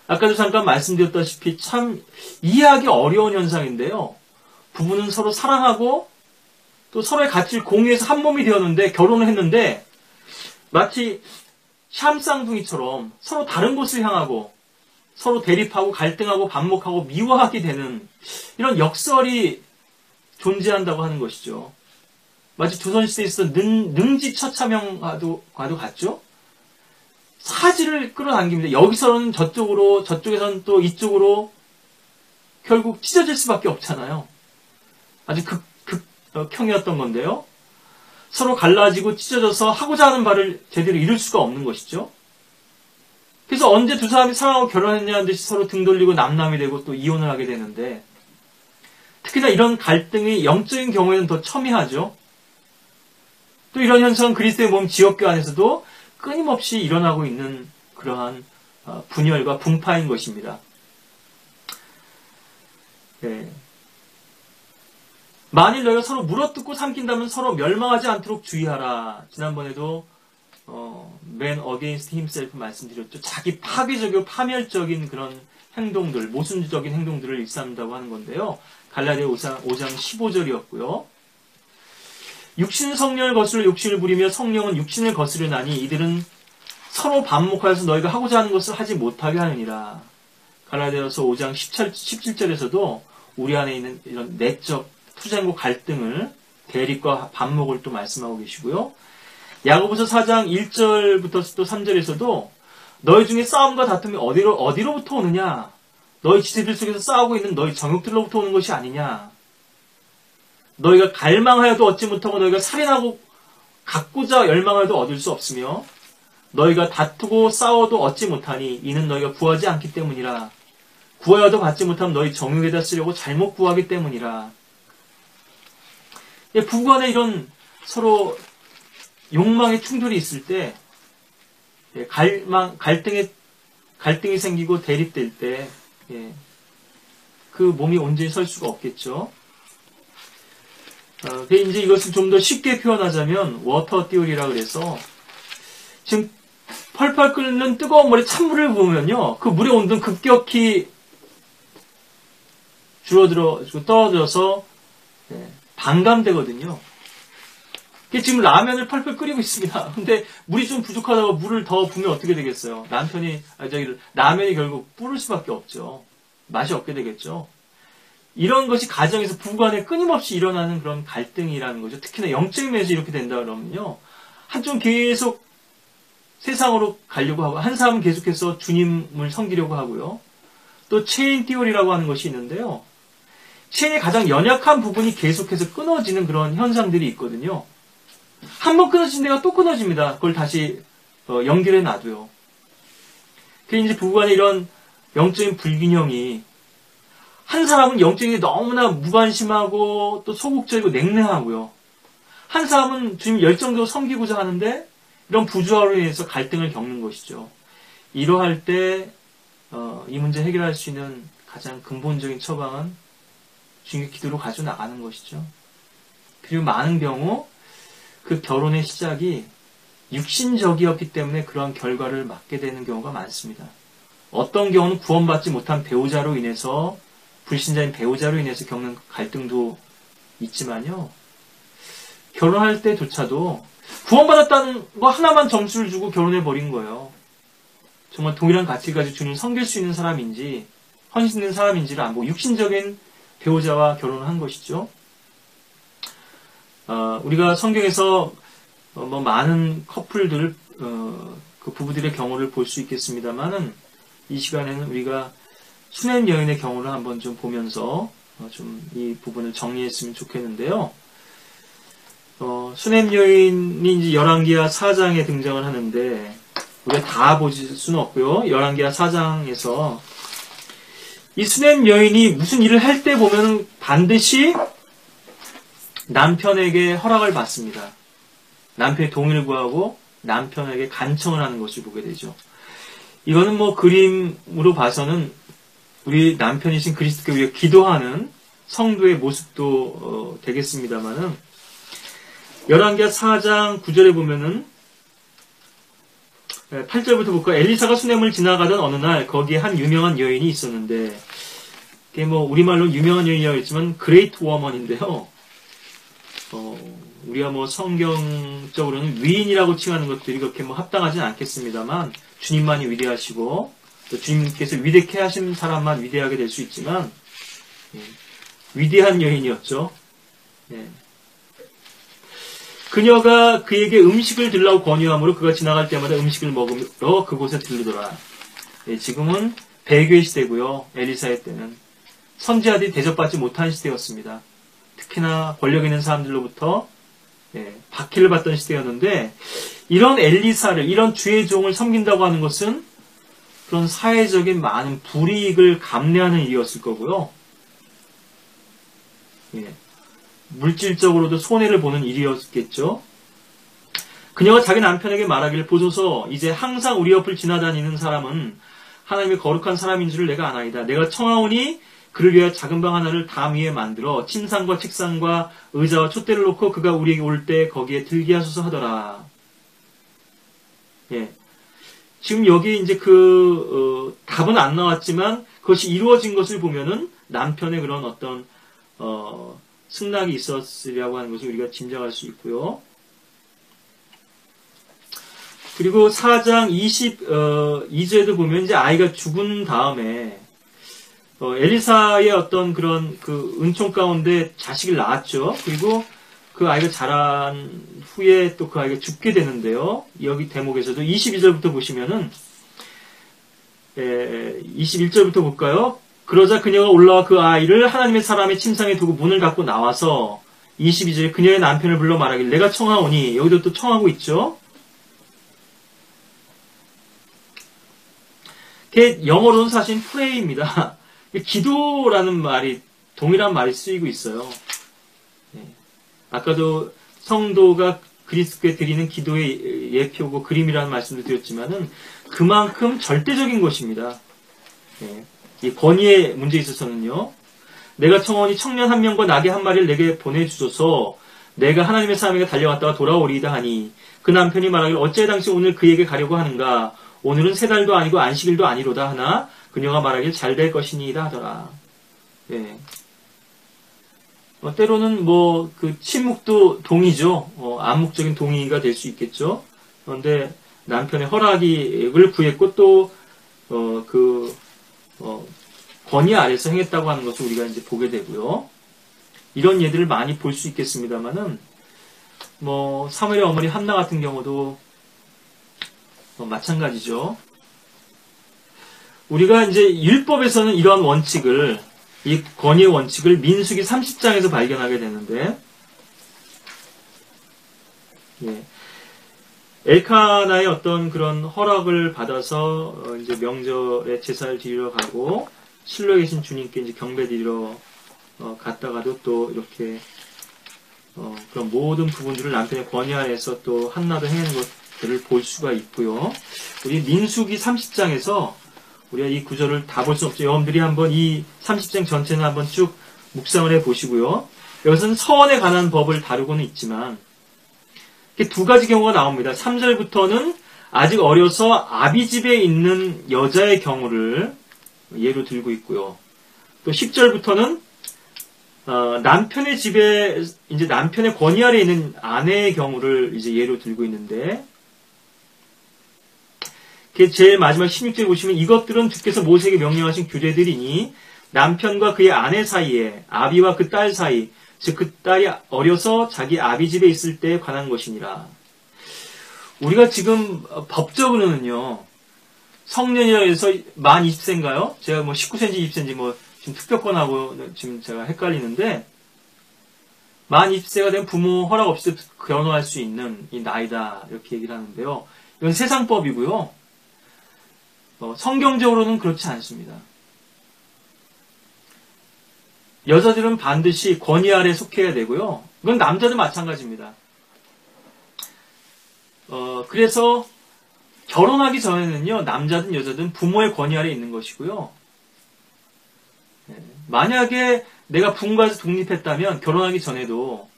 S1: 아까도 잠깐 말씀드렸다시피 참 이해하기 어려운 현상인데요. 부부는 서로 사랑하고 또 서로의 가치를 공유해서 한 몸이 되었는데, 결혼을 했는데 마치 샴쌍둥이처럼 서로 다른 곳을 향하고 서로 대립하고 갈등하고 반목하고 미워하게 되는 이런 역설이 존재한다고 하는 것이죠. 마치 조선시대에 있었던 능지처참형과도 같죠. 사지를 끌어당깁니다. 여기서는 저쪽으로, 저쪽에서는 또 이쪽으로 결국 찢어질 수밖에 없잖아요. 아주 극형이었던 건데요. 서로 갈라지고 찢어져서 하고자 하는 바를 제대로 이룰 수가 없는 것이죠. 그래서 언제 두 사람이 사랑하고 결혼했냐는 듯이 서로 등 돌리고 남남이 되고 또 이혼을 하게 되는데, 특히나 이런 갈등이 영적인 경우에는 더 첨예하죠. 또 이런 현상은 그리스도의 몸 지역교 안에서도 끊임없이 일어나고 있는 그러한 분열과 분파인 것입니다. 네. 만일 너희가 서로 물어뜯고 삼킨다면 서로 멸망하지 않도록 주의하라. 지난번에도 Man Against Himself 말씀드렸죠. 자기 파괴적이고 파멸적인 그런 행동들, 모순적인 행동들을 일삼는다고 하는 건데요. 갈라디아 5장 15절이었고요. 육신은 성령을 거스르 욕심을 부리며 성령은 육신을 거스르나니 이들은 서로 반목하여서 너희가 하고자 하는 것을 하지 못하게 하느니라. 갈라디아서 5장 17절에서도 우리 안에 있는 이런 내적 투쟁과 갈등을, 대립과 반목을 또 말씀하고 계시고요. 야고보서 4장 1절부터 또 3절에서도 너희 중에 싸움과 다툼이 어디로부터 오느냐? 너희 지체들 속에서 싸우고 있는 너희 정욕들로부터 오는 것이 아니냐? 너희가 갈망하여도 얻지 못하고 너희가 살인하고 갖고자 열망하여도 얻을 수 없으며 너희가 다투고 싸워도 얻지 못하니 이는 너희가 구하지 않기 때문이라. 구하여도 받지 못하면 너희 정욕에다 쓰려고 잘못 구하기 때문이라. 부부간에 이런 서로 욕망의 충돌이 있을 때, 갈등이 생기고 대립될 때, 그 몸이 온전히 설 수가 없겠죠. 이제 이것을 좀 더 쉽게 표현하자면, 워터 띠오리라 그래서, 지금 펄펄 끓는 뜨거운 물에 찬물을 부으면요, 그 물의 온도는 급격히 떨어져서, 반감되거든요. 지금 라면을 펄펄 끓이고 있습니다. 근데 물이 좀 부족하다고 물을 더 부으면 어떻게 되겠어요? 라면이 결국 불을 수밖에 없죠. 맛이 없게 되겠죠. 이런 것이 가정에서 부부간에 끊임없이 일어나는 그런 갈등이라는 거죠. 특히나 영적인 면에서 이렇게 된다 그러면요. 한쪽은 계속 세상으로 가려고 하고, 한 사람은 계속해서 주님을 섬기려고 하고요. 또 체인 띠오리라고 하는 것이 있는데요. 체인의 가장 연약한 부분이 계속해서 끊어지는 그런 현상들이 있거든요. 한번 끊어진 데가 또 끊어집니다. 그걸 다시 연결해 놔도요. 그게 이제 부부간에 이런 영적인 불균형이, 한 사람은 영적인 너무나 무관심하고 또 소극적이고 냉랭하고요. 한 사람은 주님 열정적으로 섬기고자 하는데 이런 부조화로 인해서 갈등을 겪는 것이죠. 이러할 때 이 문제 해결할 수 있는 가장 근본적인 처방은 주님의 기도로 가져나가는 것이죠. 그리고 많은 경우 그 결혼의 시작이 육신적이었기 때문에 그러한 결과를 맞게 되는 경우가 많습니다. 어떤 경우는 구원받지 못한 배우자로 인해서, 불신자인 배우자로 인해서 겪는 갈등도 있지만요. 결혼할 때조차도 구원받았다는 거 하나만 점수를 주고 결혼해버린 거예요. 정말 동일한 가치를 가지고 주님 섬길 수 있는 사람인지 헌신 있는 사람인지를 안 보고 육신적인 배우자와 결혼을 한 것이죠. 우리가 성경에서 많은 커플들, 그 부부들의 경우를 볼 수 있겠습니다만은 이 시간에는 우리가 수냄 여인의 경우를 한번 좀 보면서 좀 이 부분을 정리했으면 좋겠는데요. 수냄 여인이 이제 열왕기하 4장에 등장을 하는데 우리가 다 보실 수는 없고요. 열왕기하 4장에서 이 수냄 여인이 무슨 일을 할 때 보면 반드시 남편에게 허락을 받습니다. 남편의 동의를 구하고 남편에게 간청을 하는 것을 보게 되죠. 이거는 그림으로 봐서는 우리 남편이신 그리스도께 위해 기도하는 성도의 모습도 되겠습니다만은 열왕기하 4장 9절에 보면은 8절부터 볼까요? 엘리사가 수넴을 지나가던 어느 날 거기에 한 유명한 여인이 있었는데, 그게 뭐 우리말로 유명한 여인이라고 했지만 그레이트 워먼인데요. 우리가 뭐 성경적으로는 위인이라고 칭하는 것들이 그렇게 뭐 합당하진 않겠습니다만, 주님만이 위대하시고 또 주님께서 위대케 하신 사람만 위대하게 될 수 있지만, 위대한 여인이었죠. 그녀가 그에게 음식을 들라고 권유하므로 그가 지나갈 때마다 음식을 먹으러 그곳에 들르더라. 지금은 배교의 시대고요. 엘리사의 때는 선지자들이 대접받지 못한 시대였습니다. 특히나 권력 있는 사람들로부터 박해를 받던 시대였는데, 이런 엘리사를, 이런 주의 종을 섬긴다고 하는 것은 그런 사회적인 많은 불이익을 감내하는 일이었을 거고요. 물질적으로도 손해를 보는 일이었겠죠. 그녀가 자기 남편에게 말하기를, 보소서 이제 항상 우리 옆을 지나다니는 사람은 하나님의 거룩한 사람인 줄을 내가 아나이다. 내가 청하오니 그를 위하여 작은 방 하나를 담 위에 만들어 침상과 책상과 의자와 촛대를 놓고 그가 우리에게 올 때 거기에 들게 하소서 하더라. 지금 여기 이제 답은 안 나왔지만 그것이 이루어진 것을 보면은 남편의 그런 어떤 승낙이 있었으리라고 하는 것을 우리가 짐작할 수 있고요. 그리고 4장 22절에도 보면 이제 아이가 죽은 다음에 엘리사의 어떤 그런 은총 가운데 자식을 낳았죠. 그리고 그 아이가 자란 후에 또 그 아이가 죽게 되는데요. 여기 대목에서도 22절부터 보시면은 21절부터 볼까요? 그러자 그녀가 올라와 그 아이를 하나님의 사람의 침상에 두고 문을 닫고 나와서 22절에 그녀의 남편을 불러 말하길, 내가 청하오니, 여기도 또 청하고 있죠. 그게 영어로는 사실 프레이입니다. 기도라는 말이, 동일한 말이 쓰이고 있어요. 아까도 성도가 그리스도께 드리는 기도의 예표고 그림이라는 말씀도 드렸지만은 그만큼 절대적인 것입니다. 이 권위의 문제에 있어서는요. 내가 청하오니 청년 한 명과 나귀 한 마리를 내게 보내주소서. 내가 하나님의 사람에게 달려갔다가 돌아오리이다 하니, 그 남편이 말하기를, 어째 당신 오늘 그에게 가려고 하는가? 오늘은 세 달도 아니고 안식일도 아니로다 하나 그녀가 말하기를 잘 될 것이니이다 하더라. 때로는 침묵도 동의죠. 암묵적인 동의가 될 수 있겠죠. 그런데 남편의 허락을 구했고 또 권위 아래서 행했다고 하는 것을 우리가 이제 보게 되고요. 이런 예들을 많이 볼 수 있겠습니다만은 사무엘의 어머니 한나 같은 경우도 마찬가지죠. 우리가 이제 율법에서는 이러한 원칙을, 이 권위의 원칙을 민수기 30장에서 발견하게 되는데, 엘카나의 어떤 그런 허락을 받아서 이제 명절에 제사를 드리러 가고 실로에 계신 주님께 이제 경배 드리러 갔다가도 또 이렇게 그런 모든 부분들을 남편의 권위 아래에서 또 한나도 행하는 것들을 볼 수가 있고요. 우리 민수기 30장에서 우리가 이 구절을 다 볼 수 없죠. 여러분들이 한번 이 30장 전체는 한번 쭉 묵상을 해 보시고요. 여기서는 서원에 관한 법을 다루고는 있지만 두 가지 경우가 나옵니다. 3절부터는 아직 어려서 아비집에 있는 여자의 경우를 예로 들고 있고요. 또 10절부터는 남편의 집에 이제 남편의 권위 아래에 있는 아내의 경우를 이제 예로 들고 있는데, 제일 마지막 16절 보시면 이것들은 주께서 모세에게 명령하신 규례들이니 남편과 그의 아내 사이에 아비와 그 딸 사이, 즉 그 딸이 어려서 자기 아비 집에 있을 때에 관한 것이니라. 우리가 지금 법적으로는요, 성년이라 해서 만 20세인가요? 제가 19세인지 20세인지 지금 특별권하고 지금 제가 헷갈리는데, 만 20세가 된 부모 허락 없이도 결혼할 수 있는 이 나이다, 이렇게 얘기를 하는데요. 이건 세상법이고요. 성경적으로는 그렇지 않습니다. 여자들은 반드시 권위 아래 속해야 되고요. 이건 남자도 마찬가지입니다. 그래서 결혼하기 전에는요, 남자든 여자든 부모의 권위 아래 있는 것이고요. 만약에 내가 부모에서 독립했다면 결혼하기 전에도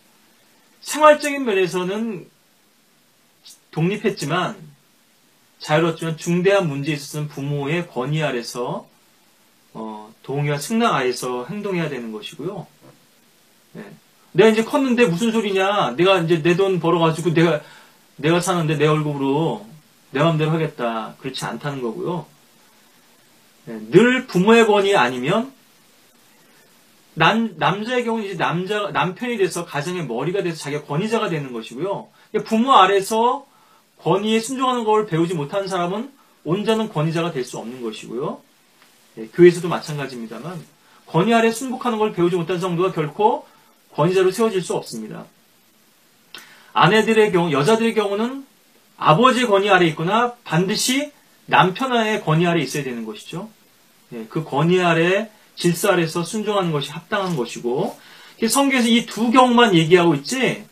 S1: 생활적인 면에서는 독립했지만 자유롭지만 중대한 문제에 있어서는 부모의 권위 아래서 동의와 승낙 아래서 행동해야 되는 것이고요. 예. 내가 이제 컸는데 무슨 소리냐? 내가 이제 내 돈 벌어가지고 내가 사는데 내 월급으로 내 마음대로 하겠다. 그렇지 않다는 거고요. 예. 늘 부모의 권위 아니면 남자의 경우는 이제 남편이 돼서 가정의 머리가 돼서 자기가 권위자가 되는 것이고요. 부모 아래서 권위에 순종하는 걸 배우지 못하는 사람은 온전한 권위자가 될 수 없는 것이고요. 예, 교회에서도 마찬가지입니다만 권위 아래 순복하는 걸 배우지 못한 성도가 결코 권위자로 세워질 수 없습니다. 아내들의 경우, 여자들의 경우는 아버지의 권위 아래 있거나 반드시 남편의 권위 아래 있어야 되는 것이죠. 예, 그 권위 아래 질서 아래서 순종하는 것이 합당한 것이고 성경에서 이 두 경우만 얘기하고 있지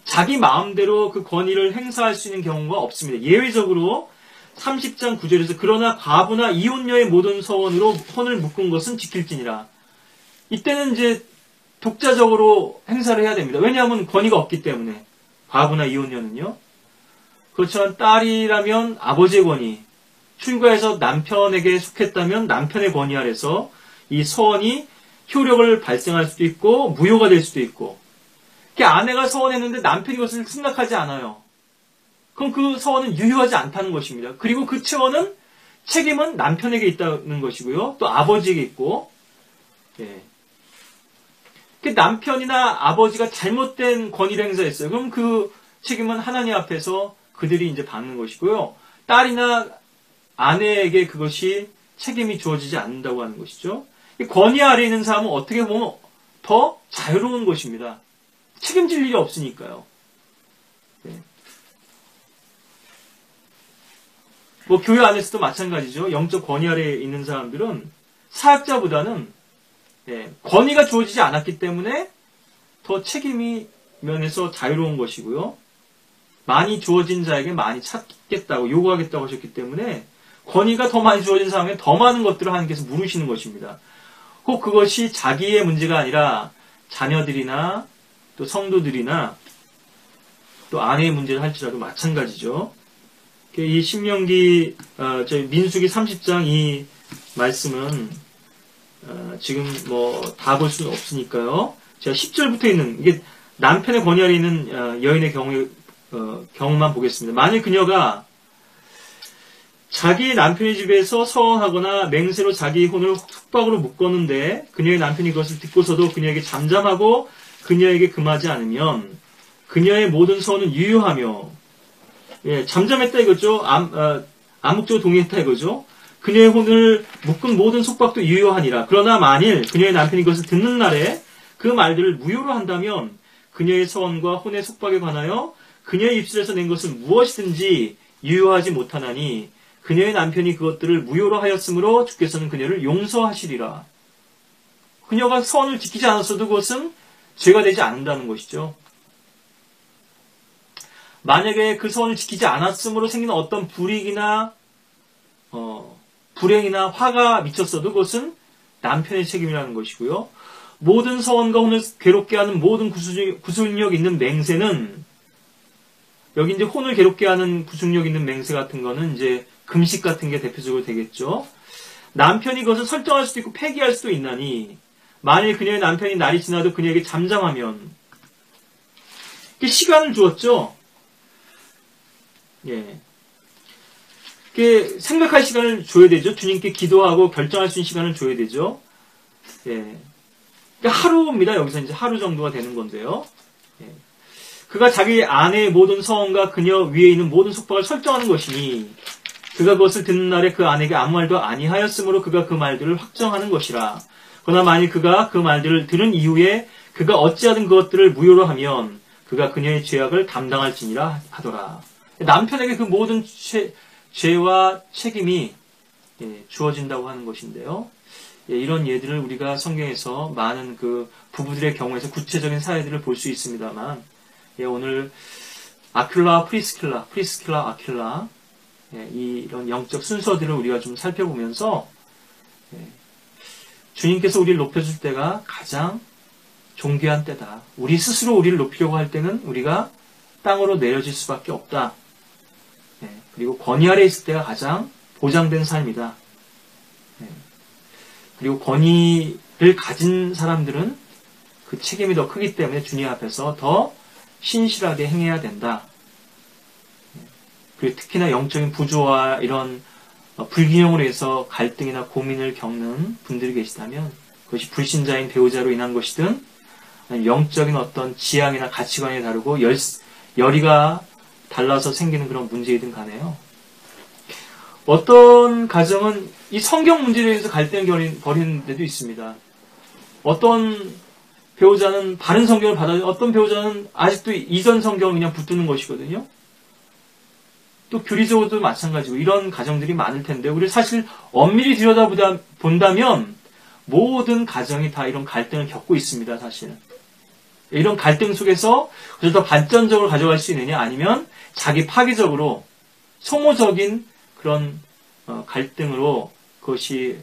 S1: 자기 마음대로 그 권위를 행사할 수 있는 경우가 없습니다. 예외적으로 30장 9절에서 그러나 과부나 이혼녀의 모든 서원으로 혼을 묶은 것은 지킬지니라. 이때는 이제 독자적으로 행사를 해야 됩니다. 왜냐하면 권위가 없기 때문에 과부나 이혼녀는요. 그렇지만 딸이라면 아버지의 권위, 출가해서 남편에게 속했다면 남편의 권위 아래서 이 서원이 효력을 발생할 수도 있고 무효가 될 수도 있고 아내가 서원했는데 남편이 그것을 승낙하지 않아요. 그럼 그 서원은 유효하지 않다는 것입니다. 그리고 그 책임은 남편에게 있다는 것이고요. 또 아버지에게 있고 예. 남편이나 아버지가 잘못된 권위를 행사했어요. 그럼 그 책임은 하나님 앞에서 그들이 이제 받는 것이고요. 딸이나 아내에게 그것이 책임이 주어지지 않는다고 하는 것이죠. 이 권위 아래 있는 사람은 어떻게 보면 더 자유로운 것입니다. 책임질 일이 없으니까요. 네. 뭐 교회 안에서도 마찬가지죠. 영적 권위 아래에 있는 사람들은 사역자보다는 권위가 주어지지 않았기 때문에 더 책임이 면에서 자유로운 것이고요. 많이 주어진 자에게 많이 찾겠다고 요구하겠다고 하셨기 때문에 권위가 더 많이 주어진 사람에게 더 많은 것들을 하나님께서 물으시는 것입니다. 꼭 그것이 자기의 문제가 아니라 자녀들이나 또 성도들이나 또 아내의 문제를 할지라도 마찬가지죠. 이 신명기 민수기 30장 이 말씀은 지금 뭐 다 볼 수는 없으니까요. 제가 10절부터 있는 이게 남편의 권위 아래 있는 여인의 경우만 보겠습니다. 만일 그녀가 자기 남편의 집에서 서원하거나 맹세로 자기 혼을 숙박으로 묶었는데 그녀의 남편이 그것을 듣고서도 그녀에게 잠잠하고 그녀에게 금하지 않으면 그녀의 모든 서원은 유효하며 잠잠했다 이거죠. 암묵적으로 동의했다 이거죠. 그녀의 혼을 묶은 모든 속박도 유효하니라. 그러나 만일 그녀의 남편이 그것을 듣는 날에 그 말들을 무효로 한다면 그녀의 서원과 혼의 속박에 관하여 그녀의 입술에서 낸 것은 무엇이든지 유효하지 못하나니 그녀의 남편이 그것들을 무효로 하였으므로 주께서는 그녀를 용서하시리라. 그녀가 서원을 지키지 않았어도 그것은 죄가 되지 않는다는 것이죠. 만약에 그 서원을 지키지 않았으므로 생긴 어떤 불이익이나 불행이나 화가 미쳤어도 그것은 남편의 책임이라는 것이고요. 모든 서원과 혼을 괴롭게 하는 모든 구술력 있는 맹세는 여기 이제 혼을 괴롭게 하는 구술력 있는 맹세 같은 거는 이제 금식 같은 게 대표적으로 되겠죠. 남편이 그것을 설정할 수도 있고 폐기할 수도 있나니 만일 그녀의 남편이 날이 지나도 그녀에게 잠잠하면 시간을 주었죠. 예. 생각할 시간을 줘야 되죠. 주님께 기도하고 결정할 수 있는 시간을 줘야 되죠. 예. 하루입니다. 여기서 이제 하루 정도가 되는 건데요. 예. 그가 자기 아내의 모든 서원과 그녀 위에 있는 모든 속박을 설정하는 것이니 그가 그것을 듣는 날에 그 아내에게 아무 말도 아니하였으므로 그가 그 말들을 확정하는 것이라. 그러나 만일 그가 그 말들을 들은 이후에 그가 어찌하든 그것들을 무효로 하면 그가 그녀의 죄악을 담당할지니라 하더라. 남편에게 그 모든 죄와 책임이 주어진다고 하는 것인데요. 이런 예들을 우리가 성경에서 많은 그 부부들의 경우에서 구체적인 사례들을 볼 수 있습니다만 오늘 아큘라, 프리스킬라, 아큘라 이런 영적 순서들을 우리가 좀 살펴보면서 주님께서 우리를 높여줄 때가 가장 존귀한 때다. 우리 스스로 우리를 높이려고 할 때는 우리가 땅으로 내려질 수밖에 없다. 그리고 권위 아래 있을 때가 가장 보장된 삶이다. 그리고 권위를 가진 사람들은 그 책임이 더 크기 때문에 주님 앞에서 더 신실하게 행해야 된다. 그리고 특히나 영적인 부조와 이런 불균형으로 해서 갈등이나 고민을 겪는 분들이 계시다면 그것이 불신자인 배우자로 인한 것이든 아니면 영적인 어떤 지향이나 가치관이 다르고 열의가 달라서 생기는 그런 문제이든 간에요. 어떤 가정은 이 성경 문제에 대해서 갈등을 벌이는 데도 있습니다. 어떤 배우자는 바른 성경을 받아들이고 어떤 배우자는 아직도 이전 성경을 그냥 붙드는 것이거든요. 또 교리적으로도 마찬가지고 이런 가정들이 많을 텐데 우리 사실 엄밀히 들여다본다면 모든 가정이 다 이런 갈등을 겪고 있습니다. 사실은. 이런 갈등 속에서 그래서 더 발전적으로 가져갈 수 있느냐 아니면 자기 파괴적으로 소모적인 그런 갈등으로 그것이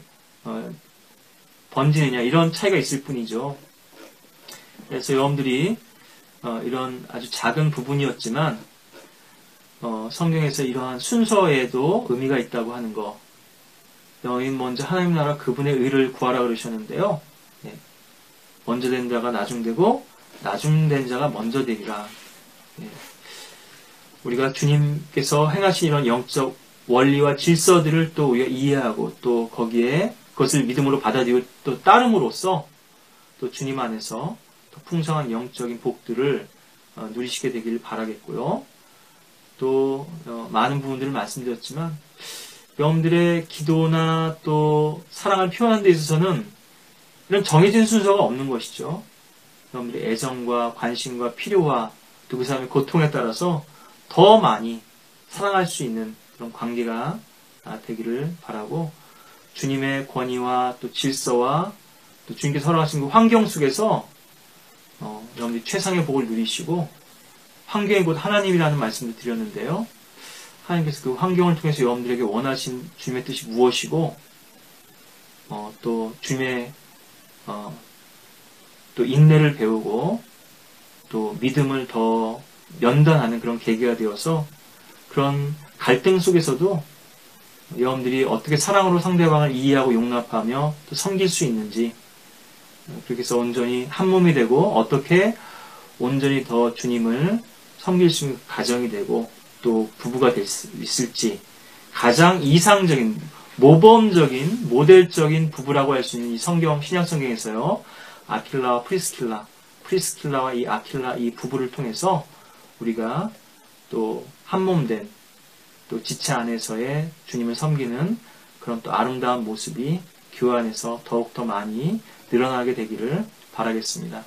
S1: 번지느냐 이런 차이가 있을 뿐이죠. 그래서 여러분들이 이런 아주 작은 부분이었지만 성경에서 이러한 순서에도 의미가 있다고 하는 거. 너희는 먼저 하나님 나라 그분의 의를 구하라 그러셨는데요. 먼저 된 자가 나중되고 나중된 자가 먼저 되리라. 우리가 주님께서 행하신 이런 영적 원리와 질서들을 또 우리가 이해하고 또 거기에 그것을 믿음으로 받아들이고 또 따름으로써 또 주님 안에서 또 풍성한 영적인 복들을 누리시게 되길 바라겠고요. 또 많은 부분들을 말씀드렸지만 여러분들의 기도나 또 사랑을 표현하는 데 있어서는 이런 정해진 순서가 없는 것이죠. 여러분들의 애정과 관심과 필요와 또 그 사람의 고통에 따라서 더 많이 사랑할 수 있는 그런 관계가 되기를 바라고 주님의 권위와 또 질서와 또 주님께서 허락하신 그 환경 속에서 여러분들이 최상의 복을 누리시고 환경이 곧 하나님이라는 말씀을 드렸는데요. 하나님께서 그 환경을 통해서 여러분들에게 원하신 주님의 뜻이 무엇이고 또 주님의 또 인내를 배우고 또 믿음을 더 연단하는 그런 계기가 되어서 그런 갈등 속에서도 여러분들이 어떻게 사랑으로 상대방을 이해하고 용납하며 또 섬길 수 있는지 그렇게 해서 온전히 한 몸이 되고 어떻게 온전히 더 주님을 섬길 수 있는 가정이 되고 또 부부가 될 수 있을지 가장 이상적인 모범적인 모델적인 부부라고 할 수 있는 이 성경 신약 성경에서요. 아킬라와 프리스킬라와 이 아킬라 이 부부를 통해서 우리가 또 한 몸 된 또 지체 안에서의 주님을 섬기는 그런 또 아름다운 모습이 교회 안에서 더욱더 많이 늘어나게 되기를 바라겠습니다.